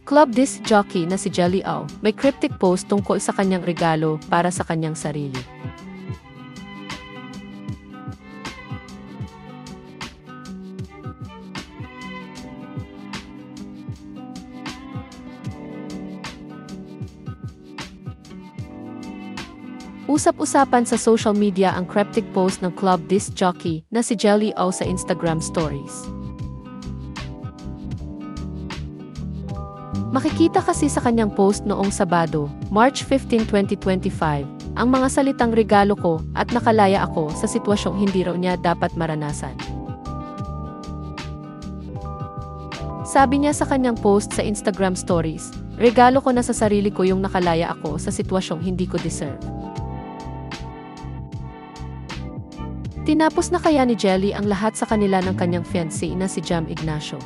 Club disc jockey na si Jelly Au may cryptic post tungkol sa kanyang regalo para sa kanyang sarili. Usap-usapan sa social media ang cryptic post ng club disc jockey na si Jelly Au sa Instagram Stories. Makikita kasi sa kanyang post noong Sabado, March 15, 2025, ang mga salitang regalo ko at nakalaya ako sa sitwasyong hindi raw niya dapat maranasan. Sabi niya sa kanyang post sa Instagram Stories, regalo ko na sa sarili ko yung nakalaya ako sa sitwasyong hindi ko deserve. Tinapos na kaya ni Jelly ang lahat sa kanila ng kanyang fiancé na si Jam Ignacio.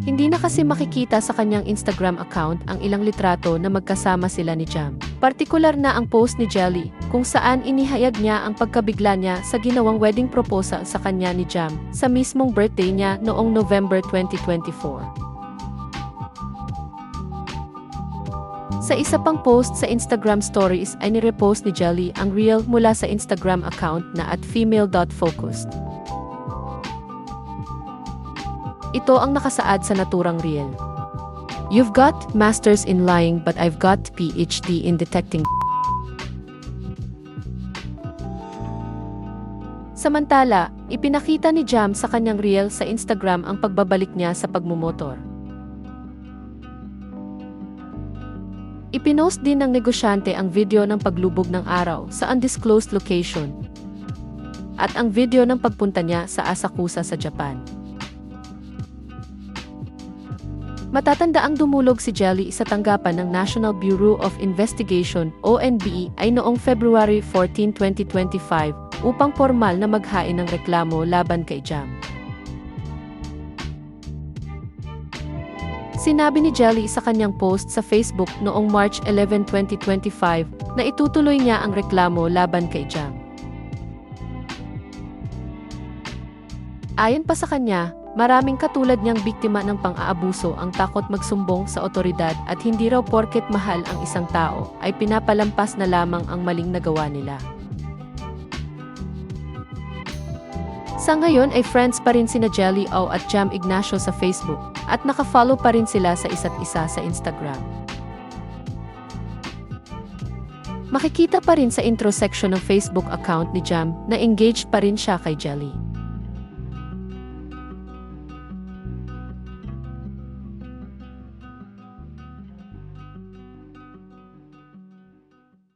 Hindi na kasi makikita sa kanyang Instagram account ang ilang litrato na magkasama sila ni Jam. Partikular na ang post ni Jelly kung saan inihayag niya ang pagkabigla niya sa ginawang wedding proposal sa kanya ni Jam sa mismong birthday niya noong November 2024. Sa isa pang post sa Instagram Stories ay nirepost ni Jelly ang reel mula sa Instagram account na @female.focused. Ito ang nakasaad sa naturang reel. You've got masters in lying but I've got PhD in detecting. Samantala, ipinakita ni Jam sa kanyang reel sa Instagram ang pagbabalik niya sa pagmumotor. Ipinost din ng negosyante ang video ng paglubog ng araw sa undisclosed location at ang video ng pagpunta niya sa Asakusa sa Japan. Matatandaang dumulog si Jelly sa tanggapan ng National Bureau of Investigation (ONB) ay noong February 14, 2025 upang formal na maghain ng reklamo laban kay Jam. Sinabi ni Jelly sa kanyang post sa Facebook noong March 11, 2025 na itutuloy niya ang reklamo laban kay Jam. Ayon pa sa kanya, maraming katulad niyang biktima ng pang-aabuso ang takot magsumbong sa otoridad at hindi raw porket mahal ang isang tao ay pinapalampas na lamang ang maling nagawa nila. Sa ngayon ay friends pa rin sina Jelly Au at Jam Ignacio sa Facebook at nakafollow pa rin sila sa isa't isa sa Instagram. Makikita pa rin sa intro section ng Facebook account ni Jam na engaged pa rin siya kay Jelly.